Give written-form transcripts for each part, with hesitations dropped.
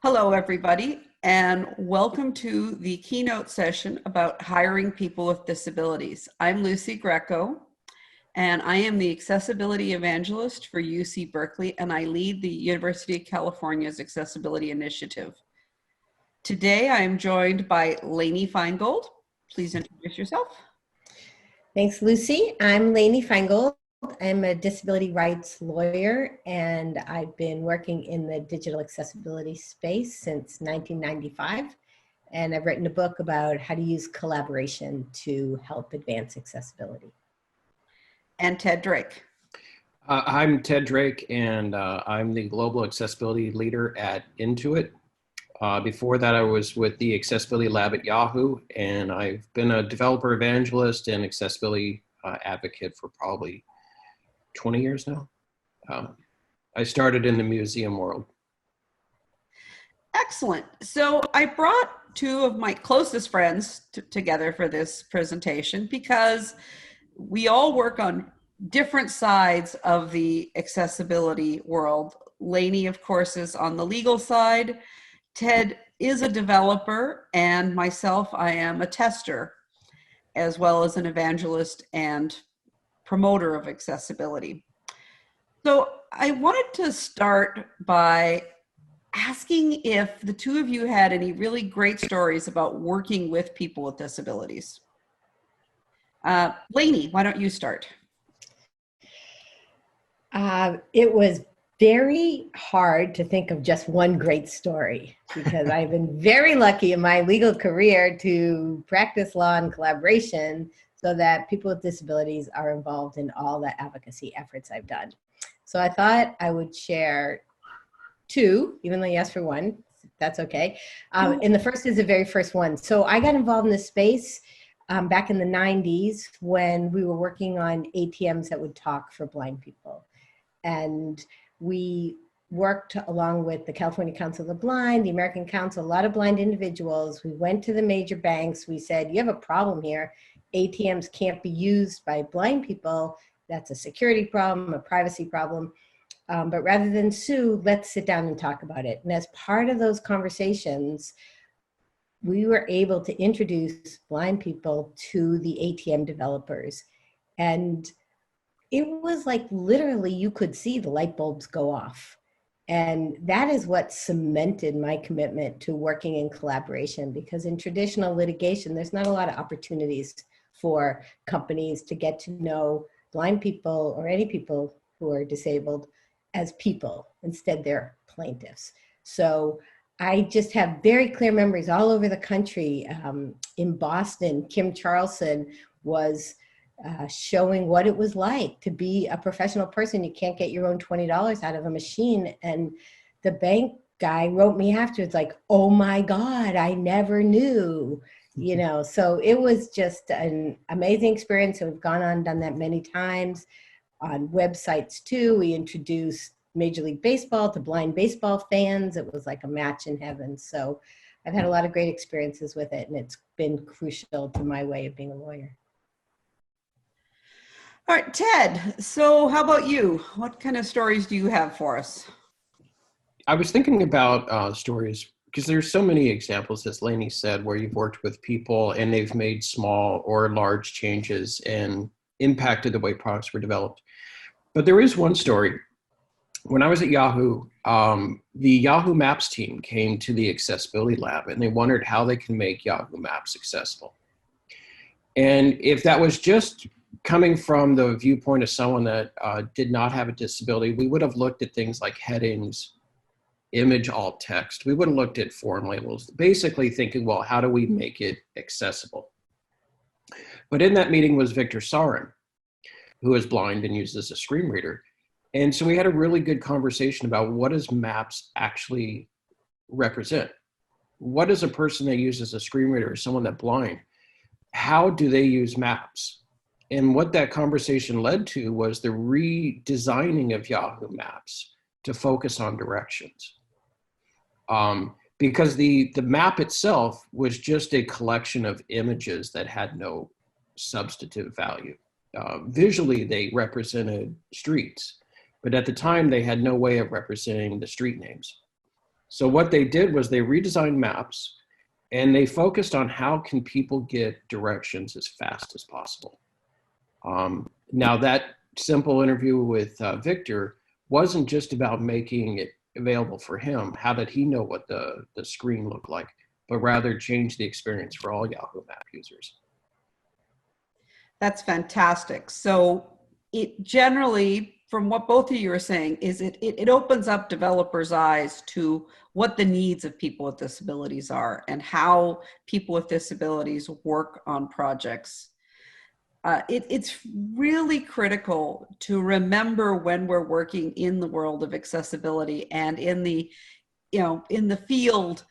Hello, everybody, and welcome to the keynote session about hiring people with disabilities. I'm Lucy Greco, and I am the accessibility evangelist for UC Berkeley, and I lead the University of California's Accessibility Initiative. Today, I am joined by Lainey Feingold. Please introduce yourself. Thanks, Lucy. I'm Lainey Feingold. I'm a disability rights lawyer, and I've been working in the digital accessibility space since 1995. And I've written a book about how to use collaboration to help advance accessibility. And Ted Drake. I'm Ted Drake, and I'm the Global Accessibility Leader at Intuit. Before that, I was with the Accessibility Lab at Yahoo, and I've been a developer evangelist and accessibility advocate for probably 20 years now. I started in the museum world. Excellent. So I brought two of my closest friends together for this presentation because we all work on different sides of the accessibility world. Lainey, of course, is on the legal side. Ted is a developer, and myself, I am a tester, as well as an evangelist and promoter of accessibility. So I wanted to start by asking if the two of you had any really great stories about working with people with disabilities. Lainey, why don't you start? It was very hard to think of just one great story because I've been very lucky in my legal career to practice law and collaboration so that people with disabilities are involved in all the advocacy efforts I've done. So I thought I would share two, even though you asked for one, that's okay. And the first is the very first one. So I got involved in this space back in the 90s when we were working on ATMs that would talk for blind people. And we worked along with the California Council of the Blind, the American Council, a lot of blind individuals. We went to the major banks. We said, you have a problem here. ATMs can't be used by blind people. That's a security problem, a privacy problem. But rather than sue, let's sit down and talk about it. And as part of those conversations, we were able to introduce blind people to the ATM developers. And it was like literally you could see the light bulbs go off. And that is what cemented my commitment to working in collaboration, because in traditional litigation, there's not a lot of opportunities for companies to get to know blind people or any people who are disabled as people. Instead, they're plaintiffs. So I just have very clear memories all over the country. In Boston, Kim Charlson was showing what it was like to be a professional person. You can't get your own $20 out of a machine. And the bank guy wrote me afterwards like, oh my God, I never knew. You know, so it was just an amazing experience. And we've gone on and done that many times on websites too. We introduced Major League Baseball to blind baseball fans. It was like a match in heaven. So I've had a lot of great experiences with it, and it's been crucial to my way of being a lawyer. All right, Ted, so how about you? What kind of stories do you have for us? I was thinking about stories because there's so many examples, as Lainey said, where you've worked with people and they've made small or large changes and impacted the way products were developed. But there is one story. When I was at Yahoo, the Yahoo Maps team came to the Accessibility Lab and they wondered how they can make Yahoo Maps accessible. And if that was just coming from the viewpoint of someone that did not have a disability, we would have looked at things like headings, image alt text. We would have looked at form labels, basically thinking, well, how do we make it accessible? But in that meeting was Victor Sarin, who is blind and uses a screen reader. And so we had a really good conversation about what does maps actually represent? What is a person that uses a screen reader, someone that's blind? How do they use maps? And what that conversation led to was the redesigning of Yahoo Maps to focus on directions. Because the map itself was just a collection of images that had no substantive value. Visually, they represented streets, but at the time they had no way of representing the street names. So what they did was they redesigned maps and they focused on how can people get directions as fast as possible. Now that simple interview with Victor wasn't just about making it available for him. How did he know what the screen looked like? But rather change the experience for all Yahoo Map users. That's fantastic. So it generally, from what both of you are saying, is it opens up developers' eyes to what the needs of people with disabilities are and how people with disabilities work on projects. It's really critical to remember when we're working in the world of accessibility and in the, in the field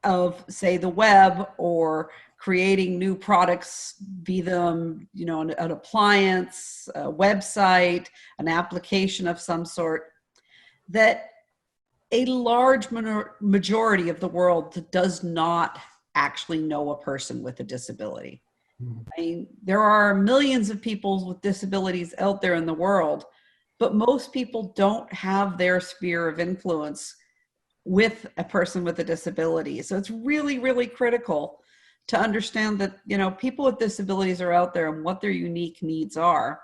of, say, the web or creating new products, be them, an appliance, a website, an application of some sort, that a large majority of the world does not actually know a person with a disability. I mean, there are millions of people with disabilities out there in the world, but most people don't have their sphere of influence with a person with a disability. So it's really, really critical to understand that, people with disabilities are out there and what their unique needs are.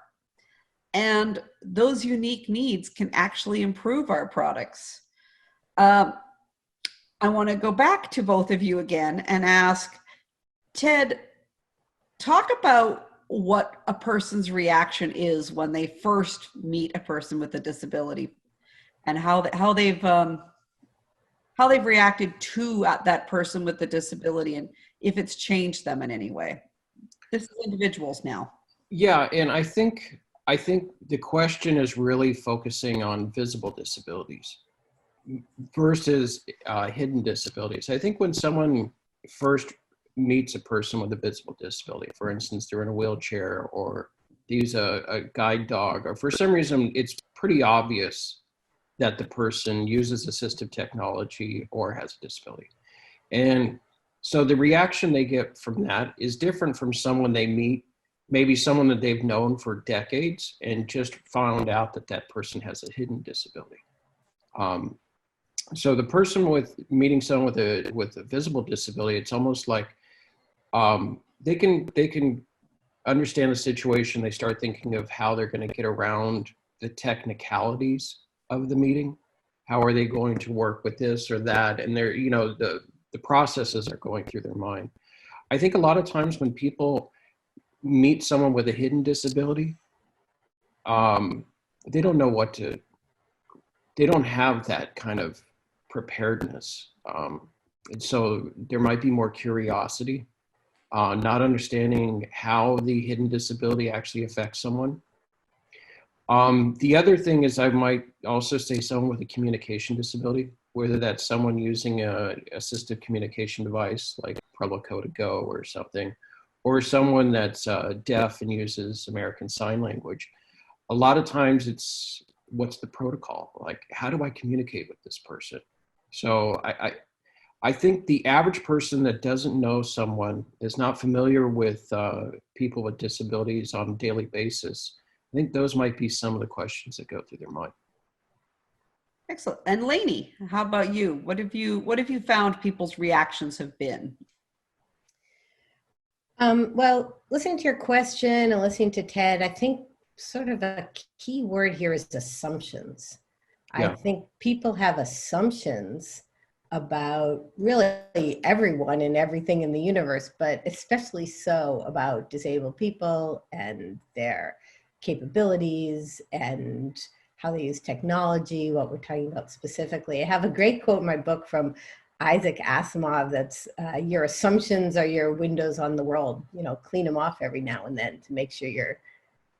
And those unique needs can actually improve our products. I want to go back to both of you again and ask, Ted, talk about what a person's reaction is when they first meet a person with a disability and how they've reacted to that person with the disability and if it's changed them in any way. This is individuals now. Yeah, and I think the question is really focusing on visible disabilities versus hidden disabilities. I think when someone first meets a person with a visible disability, for instance, they're in a wheelchair or they use a guide dog, or for some reason it's pretty obvious that the person uses assistive technology or has a disability. And so the reaction they get from that is different from someone they meet, maybe someone that they've known for decades and just found out that that person has a hidden disability. So the person meeting someone with a visible disability, it's almost like they can understand the situation. They start thinking of how they're going to get around the technicalities of the meeting. How are they going to work with this or that? And they're, the processes are going through their mind. I think a lot of times when people meet someone with a hidden disability, they don't know they don't have that kind of preparedness. And so there might be more curiosity, not understanding how the hidden disability actually affects someone. The other thing is I might also say someone with a communication disability, whether that's someone using a assistive communication device like Proloco to Go or something, or someone that's deaf and uses American Sign Language. A lot of times it's, what's the protocol? Like, how do I communicate with this person? So I think the average person that doesn't know someone, is not familiar with people with disabilities on a daily basis, I think those might be some of the questions that go through their mind. Excellent. And Lainey, how about you? What have you found people's reactions have been? Well, listening to your question and listening to Ted, I think sort of a key word here is assumptions. Yeah. I think people have assumptions about really everyone and everything in the universe, but especially so about disabled people and their capabilities and how they use technology, what we're talking about specifically. I have a great quote in my book from Isaac Asimov that's, your assumptions are your windows on the world, clean them off every now and then to make sure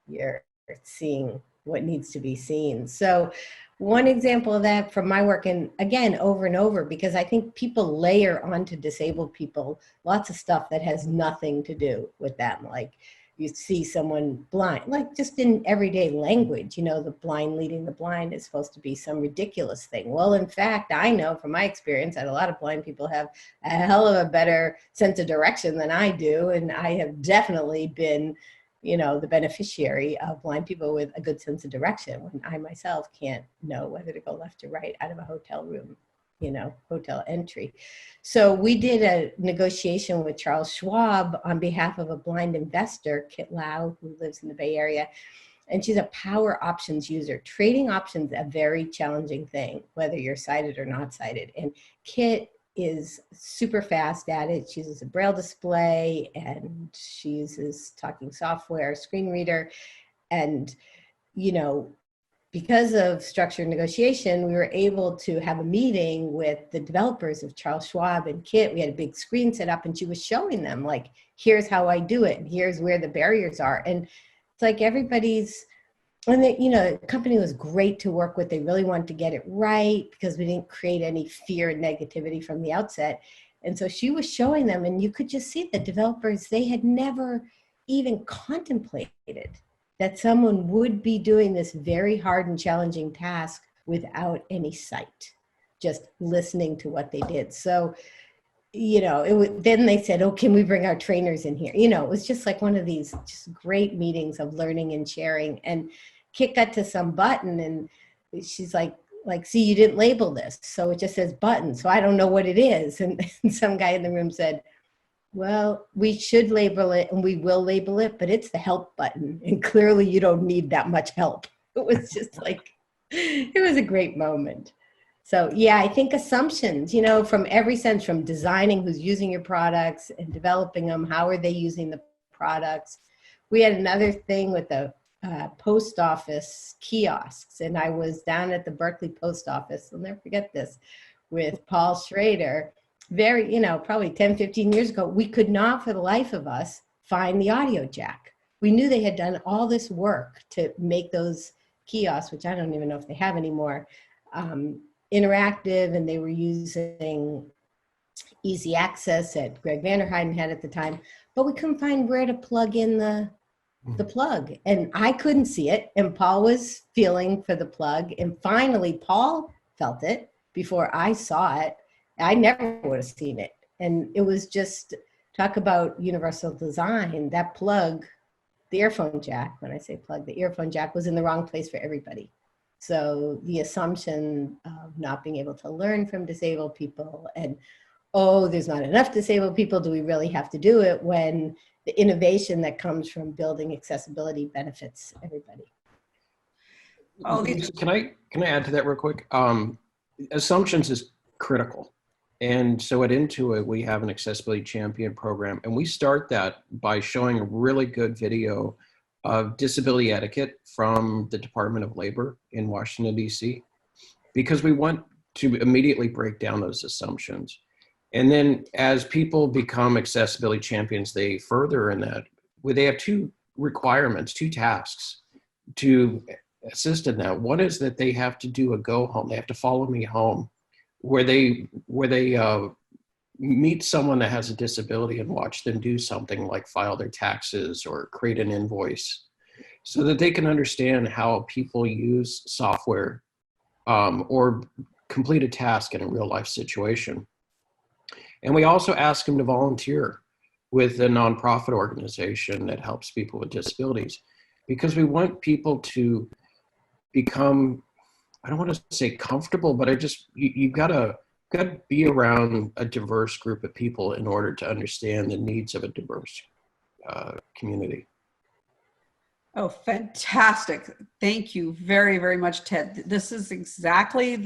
you're seeing what needs to be seen. So one example of that from my work, and again, over and over, because I think people layer onto disabled people lots of stuff that has nothing to do with them. Like you see someone blind, like just in everyday language, the blind leading the blind is supposed to be some ridiculous thing. Well, in fact, I know from my experience that a lot of blind people have a hell of a better sense of direction than I do. And I have definitely been the beneficiary of blind people with a good sense of direction when I myself can't know whether to go left or right out of a hotel room. hotel entry. So we did a negotiation with Charles Schwab on behalf of a blind investor, Kit Lau, who lives in the Bay Area. And she's a power options user. Trading options, a very challenging thing, whether you're sighted or not sighted. And Kit is super fast at it. She uses a braille display and she uses talking software, screen reader. And, because of structured negotiation, we were able to have a meeting with the developers of Charles Schwab and Kit. We had a big screen set up and she was showing them, like, here's how I do it. And here's where the barriers are. And it's like everybody's, and the company was great to work with. They really wanted to get it right because we didn't create any fear and negativity from the outset. And so she was showing them, and you could just see the developers, they had never even contemplated that someone would be doing this very hard and challenging task without any sight, just listening to what they did. So, then they said, oh, can we bring our trainers in here? It was just like one of these just great meetings of learning and sharing. And Kit got to some button and she's like, see, you didn't label this. So it just says button. So I don't know what it is. And some guy in the room said, well, we should label it and we will label it, but it's the help button. And clearly you don't need that much help. It was just like, it was a great moment. So yeah, I think assumptions, from every sense, from designing who's using your products and developing them, how are they using the products. We had another thing with the post office kiosks, and I was down at the Berkeley post office, I'll never forget this, with Paul Schrader. Very, probably 10, 15 years ago, we could not for the life of us find the audio jack. We knew they had done all this work to make those kiosks, which I don't even know if they have anymore, interactive, and they were using easy access that Greg Vanderheiden had at the time, but we couldn't find where to plug in the plug. And I couldn't see it, and Paul was feeling for the plug, and finally Paul felt it before I saw it. I never would have seen it. And it was just, talk about universal design, that plug, the earphone jack, when I say plug, the earphone jack was in the wrong place for everybody. So the assumption of not being able to learn from disabled people and, oh, there's not enough disabled people, do we really have to do it, when the innovation that comes from building accessibility benefits everybody. Oh, Can I add to that real quick? Assumptions is critical. And so at Intuit, we have an accessibility champion program, and we start that by showing a really good video of disability etiquette from the Department of Labor in Washington, D.C., because we want to immediately break down those assumptions. And then as people become accessibility champions, they further in that, where they have two requirements, two tasks to assist in that. One is that they have to do a go home. They have to follow me home, where they meet someone that has a disability and watch them do something like file their taxes or create an invoice, so that they can understand how people use software or complete a task in a real life situation. And we also ask them to volunteer with a nonprofit organization that helps people with disabilities, because we want people to become, I don't want to say comfortable, but you've got to be around a diverse group of people in order to understand the needs of a diverse community. Oh, fantastic. Thank you very, very much, Ted. This is exactly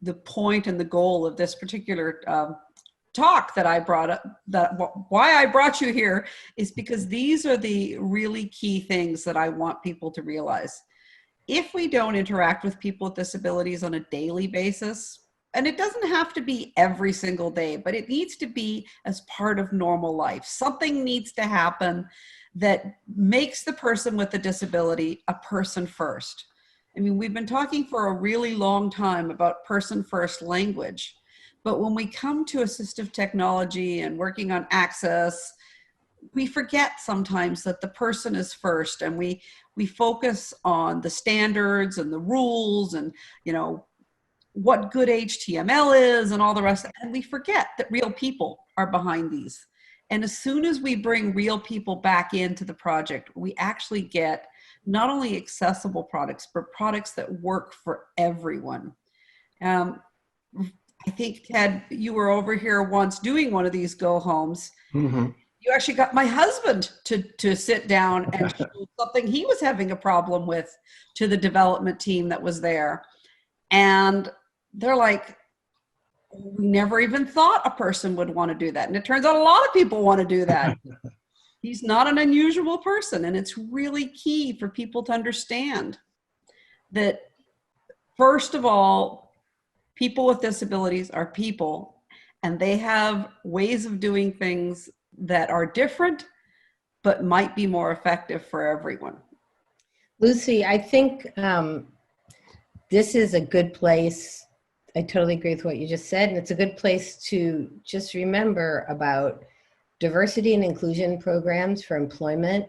the point and the goal of this particular talk that I brought up. Why I brought you here is because these are the really key things that I want people to realize. If we don't interact with people with disabilities on a daily basis, and it doesn't have to be every single day, but it needs to be as part of normal life. Something needs to happen that makes the person with the disability a person first. I mean, we've been talking for a really long time about person first language, but when we come to assistive technology and working on access, we forget sometimes that the person is first, and we focus on the standards and the rules and, what good HTML is and all the rest. And we forget that real people are behind these. And as soon as we bring real people back into the project, we actually get not only accessible products, but products that work for everyone. I I think, Ted, you were over here once doing one of these go homes. Mm-hmm. You actually got my husband to sit down and show something he was having a problem with to the development team that was there. And they're like, we never even thought a person would want to do that. And it turns out a lot of people want to do that. He's not an unusual person. And it's really key for people to understand that, first of all, people with disabilities are people, and they have ways of doing things that are different, but might be more effective for everyone. Lucy, I think this is a good place. I totally agree with what you just said. And it's a good place to just remember about diversity and inclusion programs for employment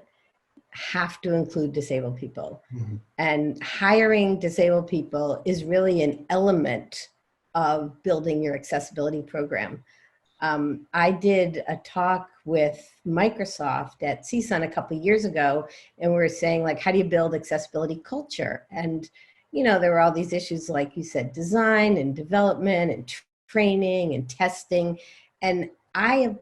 have to include disabled people. Mm-hmm. And hiring disabled people is really an element of building your accessibility program. I did a talk with Microsoft at CSUN a couple of years ago, and we were saying, like, how do you build accessibility culture? And, you know, there were all these issues, like you said, design and development and training and testing. And I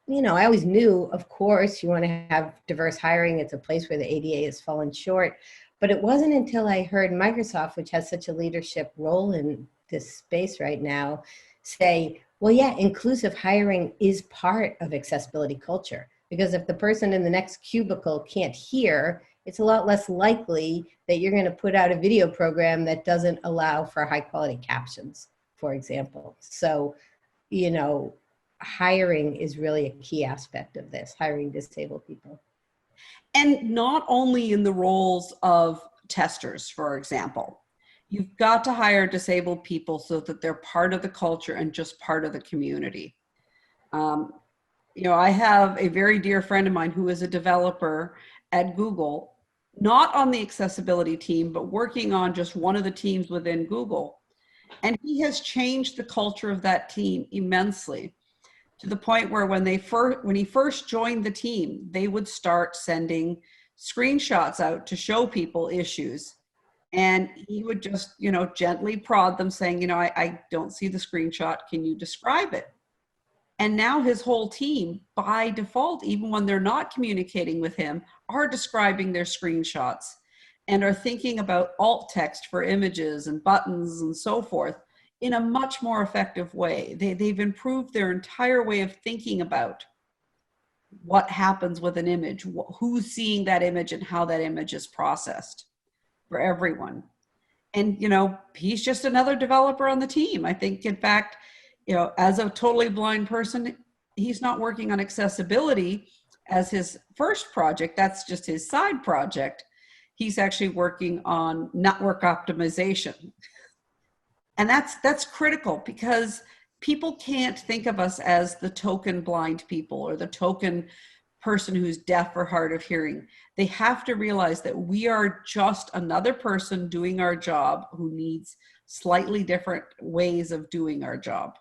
always knew, of course, you want to have diverse hiring. It's a place where the ADA has fallen short. But it wasn't until I heard Microsoft, which has such a leadership role in this space right now, say, well, yeah, inclusive hiring is part of accessibility culture. Because if the person in the next cubicle can't hear, it's a lot less likely that you're going to put out a video program that doesn't allow for high quality captions, for example. So, you know, hiring is really a key aspect of this, hiring disabled people. And not only in the roles of testers, for example. You've got to hire disabled people so that they're part of the culture and just part of the community. I have a very dear friend of mine who is a developer at Google, not on the accessibility team, but working on just one of the teams within Google. And he has changed the culture of that team immensely, to the point where when he first joined the team, they would start sending screenshots out to show people issues. And he would just, gently prod them saying, I don't see the screenshot. Can you describe it? And now his whole team, by default, even when they're not communicating with him, are describing their screenshots and are thinking about alt text for images and buttons and so forth in a much more effective way. They've improved their entire way of thinking about what happens with an image, who's seeing that image, and how that image is processed for everyone. And, he's just another developer on the team. I think, in fact, as a totally blind person, he's not working on accessibility as his first project. That's just his side project. He's actually working on network optimization. And that's critical, because people can't think of us as the token blind people or the token person who's deaf or hard of hearing. They have to realize that we are just another person doing our job who needs slightly different ways of doing our job.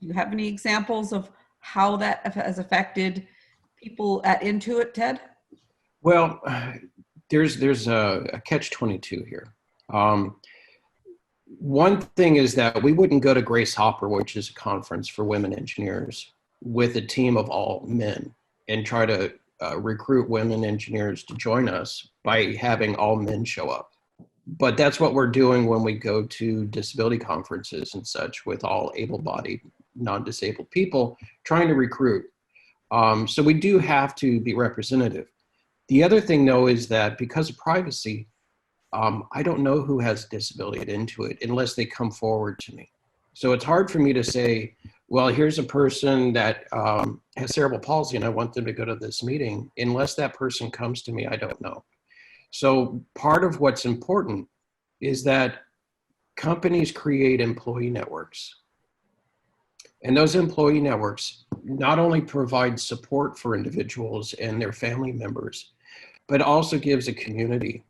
Do you have any examples of how that has affected people at Intuit, Ted? Well, there's a catch-22 here. One thing is that we wouldn't go to Grace Hopper, which is a conference for women engineers, with a team of all men and try to recruit women engineers to join us by having all men show up. But that's what we're doing when we go to disability conferences and such, with all able-bodied, non-disabled people, trying to recruit. So we do have to be representative. The other thing, though, is that because of privacy, I don't know who has a disability at Intuit unless they come forward to me. So it's hard for me to say, well, here's a person that has cerebral palsy and I want them to go to this meeting. Unless that person comes to me, I don't know. So part of what's important is that companies create employee networks. And those employee networks not only provide support for individuals and their family members, but also gives a community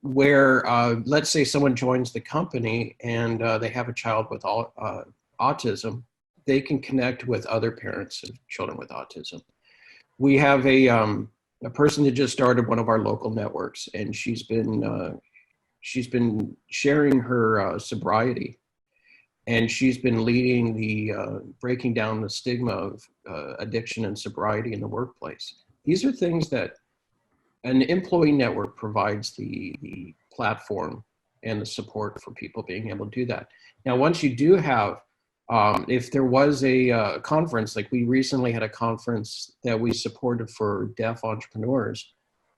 where, let's say someone joins the company and they have a child with autism, they can connect with other parents of children with autism. We have a person that just started one of our local networks, and she's been sharing her sobriety. and she's been leading the breaking down the stigma of addiction and sobriety in the workplace. These are things that an employee network provides the platform and the support for people being able to do that. Now, once you do have, if there was a conference, like we recently had a conference that we supported for deaf entrepreneurs,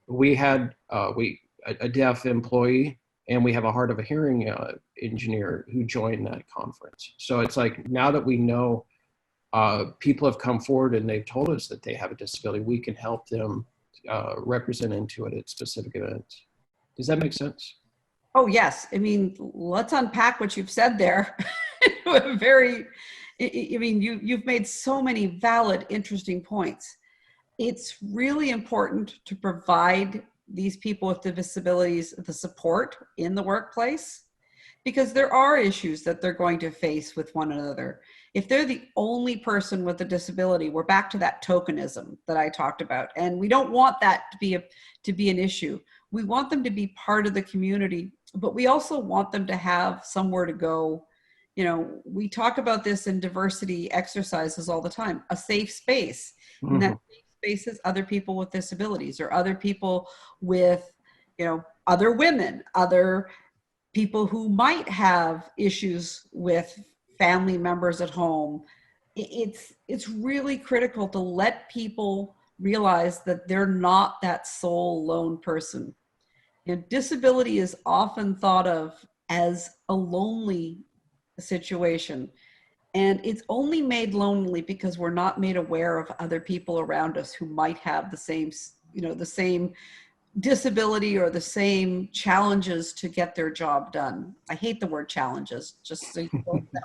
we had a deaf employee, and we have a hard of a hearing engineer who joined that conference. So it's like, now that we know people have come forward and they've told us that they have a disability, we can help them represent Intuit at specific events. Does that make sense? Oh, yes. I mean, let's unpack what you've said there. You've made so many valid, interesting points. It's really important to provide these people with disabilities the support in the workplace, because there are issues that they're going to face with one another. If they're the only person with a disability, we're back to that tokenism that I talked about. And we don't want that to be an issue. We want them to be part of the community, but we also want them to have somewhere to go. You know, we talk about this in diversity exercises all the time, a safe space. Mm-hmm. And that safe space is other people with disabilities, or other people with, you know, other women, other people who might have issues with family members at home. It's really critical to let people realize that they're not that sole lone person. You know, disability is often thought of as a lonely situation, and it's only made lonely because we're not made aware of other people around us who might have the same, you know, the same disability or the same challenges to get their job done. I hate the word challenges, just so you don't know.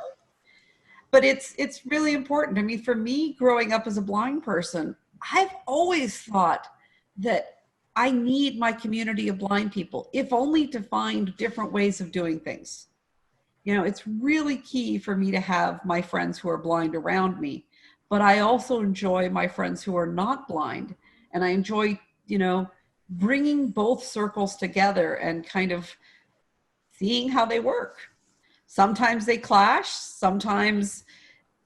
But it's really important. I mean, for me, growing up as a blind person, I've always thought that I need my community of blind people, if only to find different ways of doing things. You know, it's really key for me to have my friends who are blind around me, but I also enjoy my friends who are not blind. And I enjoy, you know, bringing both circles together and kind of seeing how they work. Sometimes they clash, sometimes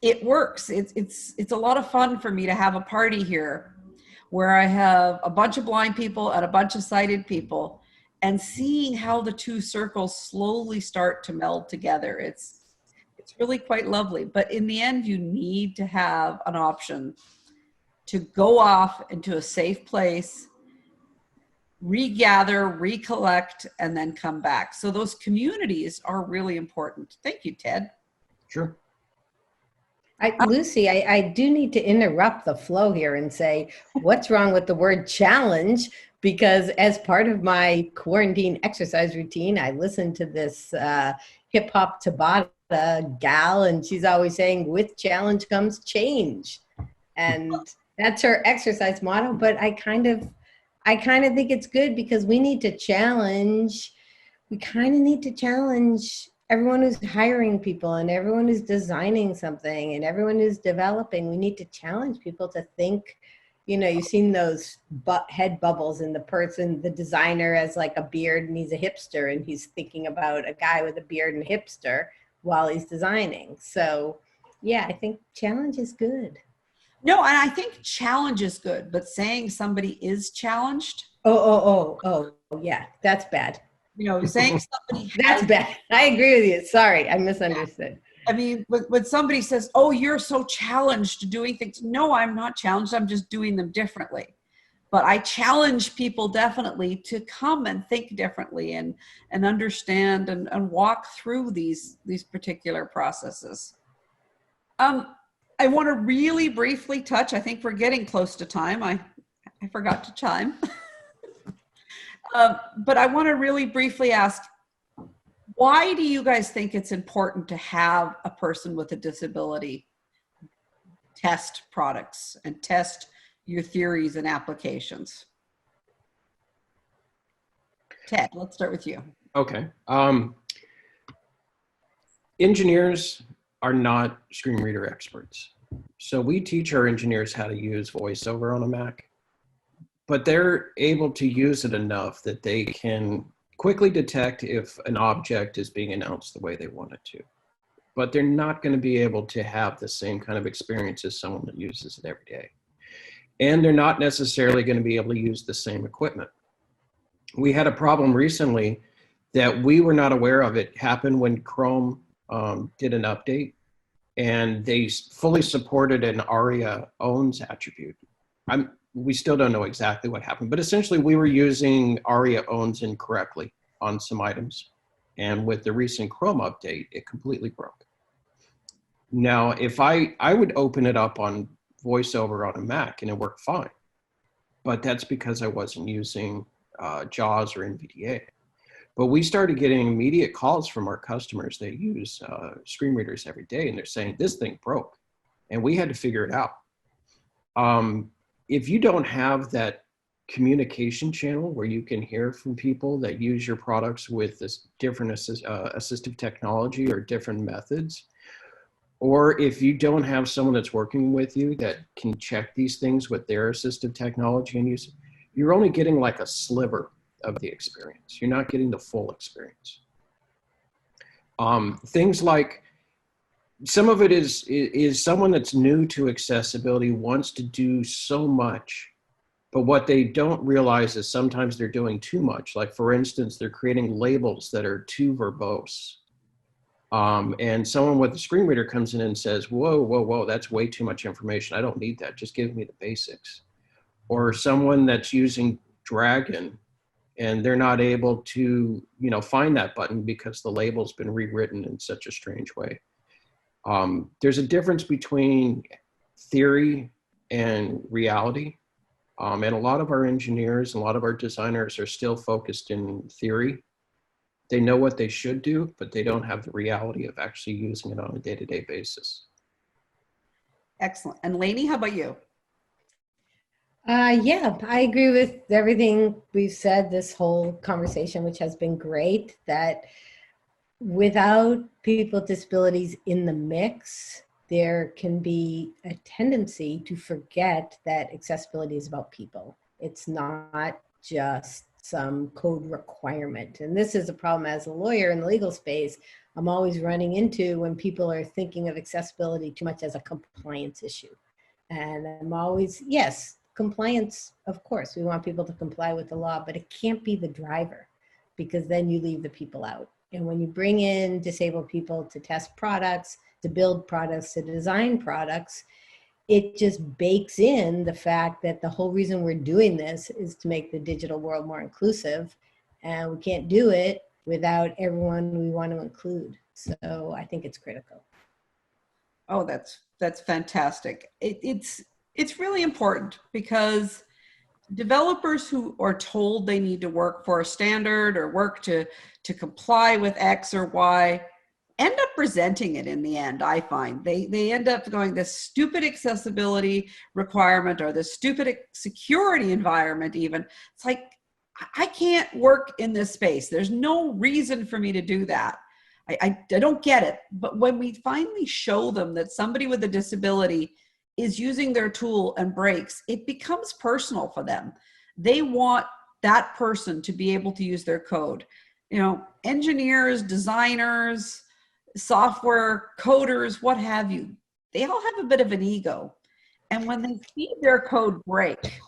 it works. It's a lot of fun for me to have a party here where I have a bunch of blind people and a bunch of sighted people, and seeing how the two circles slowly start to meld together. It's really quite lovely. But in the end, you need to have an option to go off into a safe place, regather, recollect, and then come back. So those communities are really important. Thank you, Ted. Sure. Lucy, I do need to interrupt the flow here and say, what's wrong with the word challenge? Because as part of my quarantine exercise routine, I listened to this hip hop Tabata gal, and she's always saying, with challenge comes change. And that's her exercise motto. But I kind of think it's good, because we need to challenge. We kind of need to challenge everyone who's hiring people and everyone who's designing something and everyone who's developing. We need to challenge people to think, you know, you've seen those head bubbles in the person, the designer has like a beard and he's a hipster and he's thinking about a guy with a beard and hipster while he's designing. So yeah, I think challenge is good. No, and I think challenge is good, but saying somebody is challenged. Oh, yeah, that's bad. You know, saying somebody that's bad. I agree with you. Sorry, I misunderstood. I mean, when somebody says, oh, you're so challenged doing things. No, I'm not challenged. I'm just doing them differently. But I challenge people definitely to come and think differently and understand and walk through these particular processes. I want to really briefly touch, I think we're getting close to time. I forgot to chime. But I want to really briefly ask, why do you guys think it's important to have a person with a disability test products and test your theories and applications? Ted, let's start with you. Okay. Engineers are not screen reader experts. So we teach our engineers how to use VoiceOver on a Mac, but they're able to use it enough that they can quickly detect if an object is being announced the way they want it to. but they're not going to be able to have the same kind of experience as someone that uses it every day. And they're not necessarily going to be able to use the same equipment. We had a problem recently that we were not aware of. It happened when Chrome did an update, and they fully supported an ARIA owns attribute. We still don't know exactly what happened, but essentially we were using ARIA owns incorrectly on some items. And with the recent Chrome update, it completely broke. Now, if I would open it up on VoiceOver on a Mac and it worked fine, but that's because I wasn't using JAWS or NVDA. But we started getting immediate calls from our customers that use screen readers every day, and they're saying this thing broke, and we had to figure it out. If you don't have that communication channel where you can hear from people that use your products with this different assistive technology or different methods, or if you don't have someone that's working with you that can check these things with their assistive technology and use it, you're only getting like a sliver of the experience. You're not getting the full experience. Things like, some of it is someone that's new to accessibility wants to do so much, but what they don't realize is sometimes they're doing too much. Like, for instance, they're creating labels that are too verbose. And someone with a screen reader comes in and says, whoa, whoa, whoa, that's way too much information. I don't need that. Just give me the basics. Or someone that's using Dragon and they're not able to, find that button because the label's been rewritten in such a strange way. There's a difference between theory and reality. And a lot of our engineers, a lot of our designers are still focused in theory. They know what they should do, but they don't have the reality of actually using it on a day-to-day basis. Excellent. And Lainey, how about you? Yeah, I agree with everything we've said this whole conversation, which has been great, that without people with disabilities in the mix, there can be a tendency to forget that accessibility is about people. It's not just some code requirement. And this is a problem as a lawyer in the legal space I'm always running into when people are thinking of accessibility too much as a compliance issue. And I'm always, yes, compliance, of course, we want people to comply with the law, but it can't be the driver, because then you leave the people out. And when you bring in disabled people to test products, to build products, to design products, it just bakes in the fact that the whole reason we're doing this is to make the digital world more inclusive. And we can't do it without everyone we want to include. So I think it's critical. Oh, that's fantastic. It's really important, because developers who are told they need to work for a standard or work to comply with X or Y end up resenting it in the end. I find they end up going, this stupid accessibility requirement or this stupid security environment even. It's like, I can't work in this space. There's no reason for me to do that. I don't get it. But when we finally show them that somebody with a disability is using their tool and breaks, it becomes personal for them. They want that person to be able to use their code. Engineers, designers, software coders, what have you, they all have a bit of an ego. And when they see their code break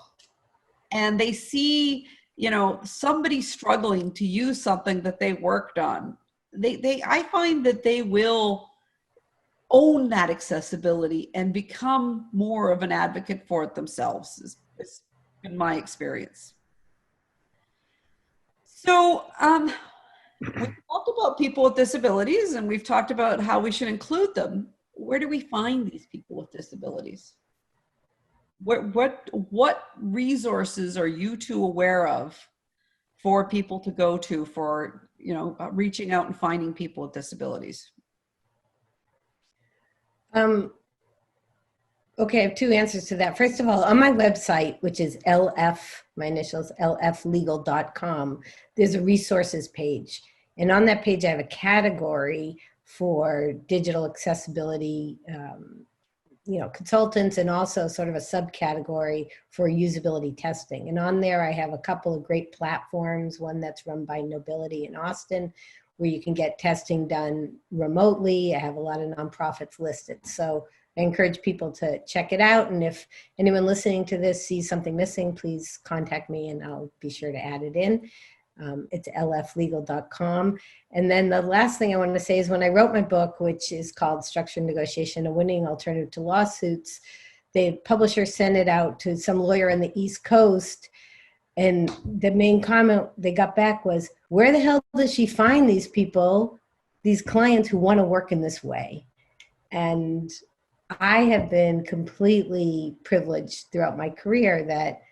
and they see, somebody struggling to use something that they worked on, I find that they will own that accessibility and become more of an advocate for it themselves, is in my experience. So we've talked about people with disabilities, and we've talked about how we should include them. Where do we find these people with disabilities? What resources are you two aware of for people to go to for, reaching out and finding people with disabilities? Okay, I have two answers to that. First of all, on my website, which is my initials, lflegal.com, there's a resources page. And on that page, I have a category for digital accessibility, consultants, and also sort of a subcategory for usability testing. And on there, I have a couple of great platforms, one that's run by Nobility in Austin, where you can get testing done remotely. I have a lot of nonprofits listed. So I encourage people to check it out. And if anyone listening to this sees something missing, please contact me and I'll be sure to add it in. It's lflegal.com. And then the last thing I want to say is when I wrote my book, which is called Structured Negotiation, A Winning Alternative to Lawsuits, the publisher sent it out to some lawyer on the East Coast. And the main comment they got back was, where the hell does she find these people, these clients who want to work in this way? And I have been completely privileged throughout my career that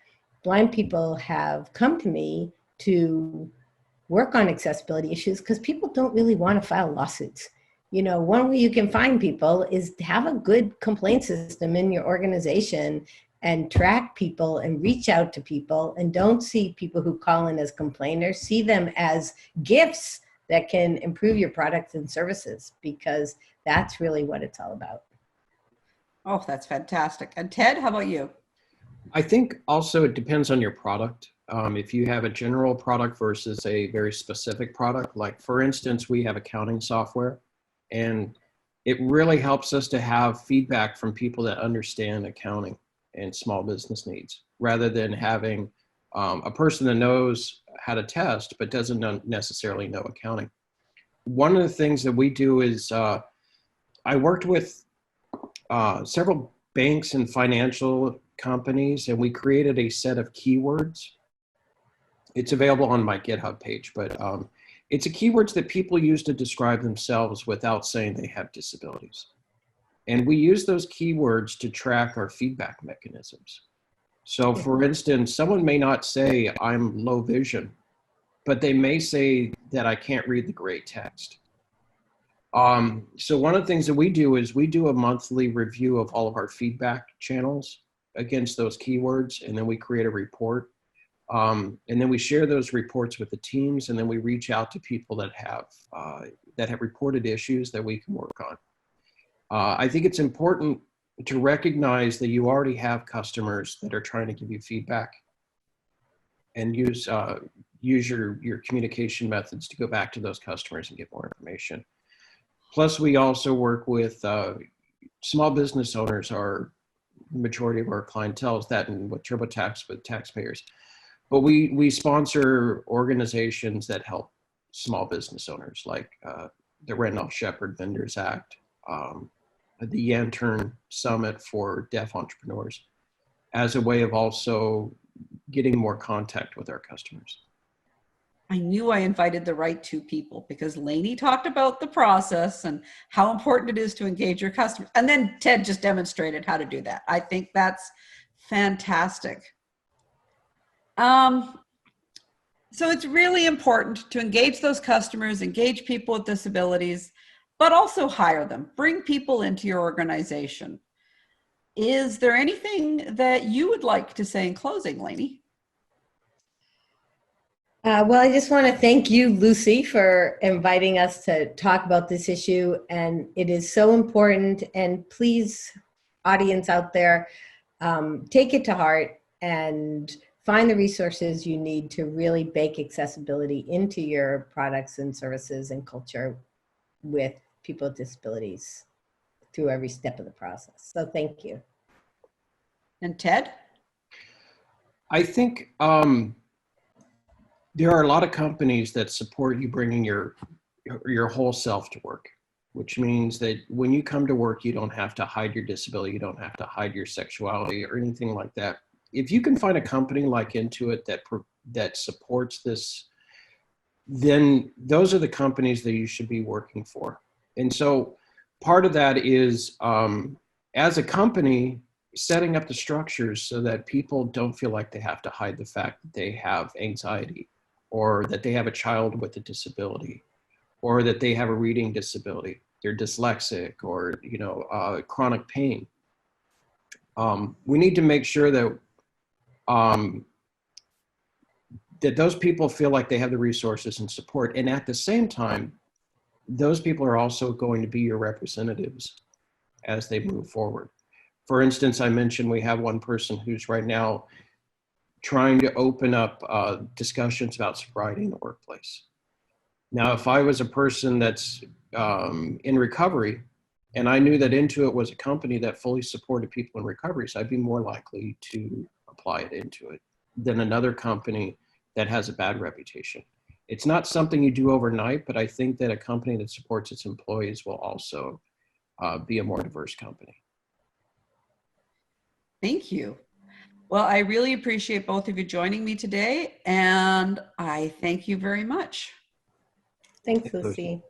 blind people have come to me to work on accessibility issues because people don't really want to file lawsuits. You know, one way you can find people is to have a good complaint system in your organization and track people and reach out to people, and don't see people who call in as complainers, see them as gifts that can improve your products and services, because that's really what it's all about. Oh, that's fantastic. And Ted, how about you? I think also it depends on your product. If you have a general product versus a very specific product, like for instance, we have accounting software, and it really helps us to have feedback from people that understand accounting and small business needs, rather than having a person that knows how to test but doesn't necessarily know accounting. One of the things that we do is I worked with several banks and financial companies, and we created a set of keywords. It's available on my GitHub page, but it's a keywords that people use to describe themselves without saying they have disabilities. And we use those keywords to track our feedback mechanisms. So for instance, someone may not say I'm low vision, but they may say that I can't read the gray text. So one of the things that we do is we do a monthly review of all of our feedback channels against those keywords, and then we create a report. And then we share those reports with the teams, and then we reach out to people that have reported issues that we can work on. I think it's important to recognize that you already have customers that are trying to give you feedback, and use your communication methods to go back to those customers and get more information. Plus, we also work with small business owners. Are the majority of our clientele is that, and with TurboTax with taxpayers. But we sponsor organizations that help small business owners, like the Randolph-Shepard Vendors Act, the Yantern Summit for Deaf Entrepreneurs, as a way of also getting more contact with our customers. I knew I invited the right two people, because Lainey talked about the process and how important it is to engage your customers. And then Ted just demonstrated how to do that. I think that's fantastic. So it's really important to engage those customers, engage people with disabilities, but also hire them, bring people into your organization. Is there anything that you would like to say in closing, Lainey? Well, I just want to thank you, Lucy, for inviting us to talk about this issue. And it is so important. And please, audience out there, take it to heart and find the resources you need to really bake accessibility into your products and services and culture with people with disabilities through every step of the process. So thank you. And Ted? I think there are a lot of companies that support you bringing your whole self to work, which means that when you come to work, you don't have to hide your disability, you don't have to hide your sexuality or anything like that. If you can find a company like Intuit that supports this, then those are the companies that you should be working for. And so part of that is, as a company, setting up the structures so that people don't feel like they have to hide the fact that they have anxiety, or that they have a child with a disability, or that they have a reading disability, they're dyslexic, or chronic pain. We need to make sure that that those people feel like they have the resources and support, and at the same time, those people are also going to be your representatives as they move forward. For instance, I mentioned we have one person who's right now trying to open up discussions about sobriety in the workplace. Now, if I was a person that's in recovery and I knew that Intuit was a company that fully supported people in recovery, so I'd be more likely to apply it into it than another company that has a bad reputation. It's not something you do overnight, but I think that a company that supports its employees will also be a more diverse company. Thank you. Well, I really appreciate both of you joining me today, and I thank you very much. Thanks, Thank you. Lucy.